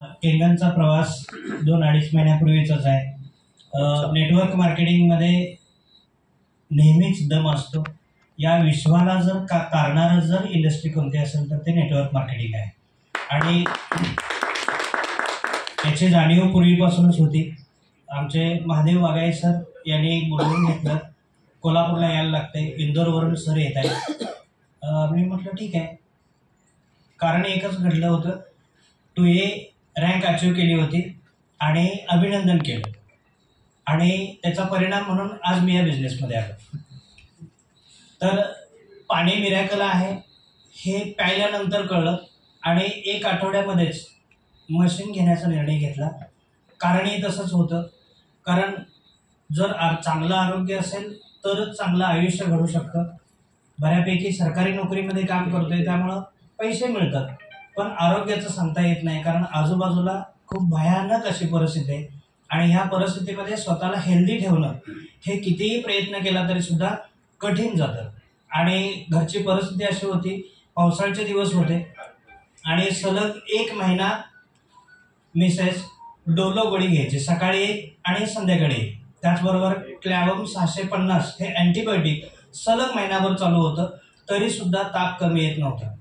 केंगनचा प्रवास 2-2.5 महिन्यापूर्वीचाच आहे. नेटवर्क मार्केटिंगमध्ये नेहमीच दम असतो. या विश्वाला जर तारणारं जर इंडस्ट्री कोणती असेल तर ते नेटवर्क मार्केटिंग आहे आणि याची जाणीव पूर्वीपासूनच होती. आमचे महादेव वागाळे सर यांनी बोलवून घेतलं, कोल्हापूरला यायला लागते, इंदोरवरून सर येत आहेत. मी म्हटलं ठीक आहे. कारण एकच घडलं होतं, 2A रँक अचीव केली होती आणि अभिनंदन केलं आणि त्याचा परिणाम म्हणून आज मी या बिझनेसमध्ये आलो. तर पाणी मिरॅकल आहे हे प्यायल्यानंतर कळलं आणि 1 आठवड्यामध्येच मशीन घेण्याचा निर्णय घेतला. कारणही तसंच होतं, कारण जर चांगलं आरोग्य असेल तरच चांगलं आयुष्य घडू शकतं. बऱ्यापैकी सरकारी नोकरीमध्ये काम करतोय त्यामुळं पैसे मिळतात, पण आरोग्याचं सांगता येत नाही, कारण आजूबाजूला खूप भयानक अशी परिस्थिती आहे आणि ह्या परिस्थितीमध्ये स्वतःला हेल्दी ठेवणं हे कितीही प्रयत्न केला तरी सुद्धा कठीण जातं. आणि घरची परिस्थिती अशी होती, पावसाळ्याचे दिवस होते आणि सलग 1 महिना मिसेस डोलो गोळी घ्यायची, सकाळी 1 आणि संध्याकाळी 1. त्याचबरोबर क्लॅव्हम 650 हे अँटीबायोटिक सलग महिनाभर चालू होतं, तरी सुद्धा ताप कमी येत नव्हता.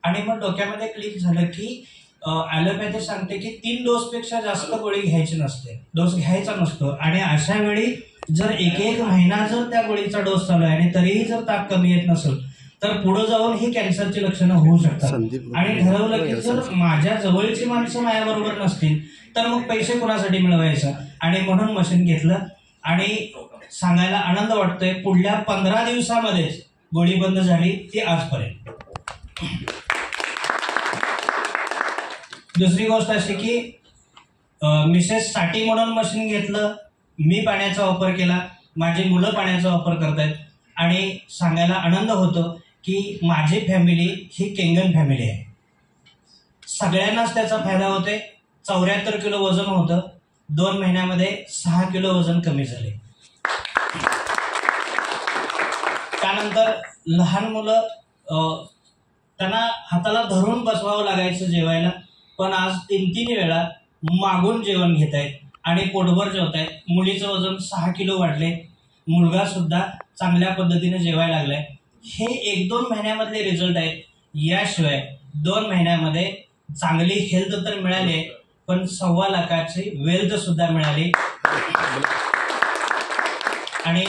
आणि मग डोक्यामध्ये क्लिक झालं की ॲलोपॅथी सांगते की 3 डोसपेक्षा जास्त गोळी घ्यायची नसते, डोस घ्यायचा नसतो. आणि अशा वेळी जर 1 महिना जर त्या गोळीचा डोस चालू आहे आणि तरीही जर ताप कमी येत नसेल तर पुढे जाऊन ही कॅन्सरची लक्षणं होऊ शकतात. आणि ठरवलं की जर माझ्या जवळची माणसं माझ्याबरोबर नसतील तर मग पैसे कोणासाठी मिळवायचं, आणि म्हणून मशीन घेतलं. आणि सांगायला आनंद वाटतोय, पुढल्या 15 दिवसामध्येच गोळी बंद झाली, ती आजपर्यंत. दुसरी गोष्ट अशी की मिसेस साठी म्हणून मशीन घेतलं, मी पाण्याचा वापर केला, माझी मुलं पाण्याचा वापर करतायत आणि सांगायला आनंद होतो की माझी फॅमिली ही केंगन फॅमिली आहे. सगळ्यांनाच त्याचा फायदा होतोय. 74 किलो वजन होतं, 2 महिन्यामध्ये 6 किलो वजन कमी झाले. त्यानंतर लहान मुलं त्यांना हाताला धरून बसवावं लागायचं जेवायला, पण आज 3-3 वेळा मागून जेवण घेत आहेत आणि पोटभर जेवत आहेत. मुलीचं वजन 6 किलो वाढले, मुलगा सुद्धा चांगल्या पद्धतीने जेवायला लागलाय. हे 1-2 महिन्यामधले रिझल्ट आहेत. याशिवाय 2 महिन्यामध्ये चांगली हेल्थ तर मिळाली, पण 1.25 लाखाची वेल्थ सुद्धा मिळाली. आणि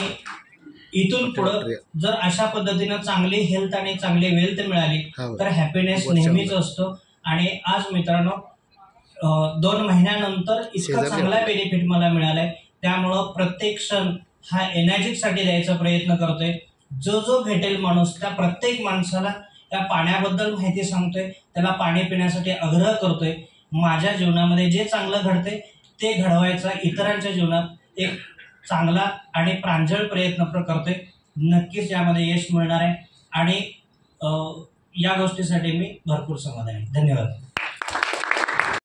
इथून पुढं जर अशा पद्धतीनं चांगली हेल्थ आणि चांगली वेल्थ मिळाली तर हॅपीनेस नेहमीच असतो. आणि आज मित्रांनो 2 महिन्यानंतर इतका चांगला बेनिफिट मला मिळालाय, त्यामुळं प्रत्येक क्षण हा एनर्जीसाठी द्यायचा प्रयत्न करतोय. जो भेटेल माणूस त्या प्रत्येक माणसाला त्या पाण्याबद्दल माहिती सांगतोय, त्याला पाणी पिण्यासाठी आग्रह करतोय. माझ्या जीवनामध्ये जे चांगलं घडते ते घडवायचा इतरांच्या जीवनात एक चांगला आणि प्रांजळ प्रयत्न करतोय. नक्कीच यामध्ये यश मिळणार आहे आणि या गोष्टीसाठी मी भरपूर समाधानी आहे. धन्यवाद.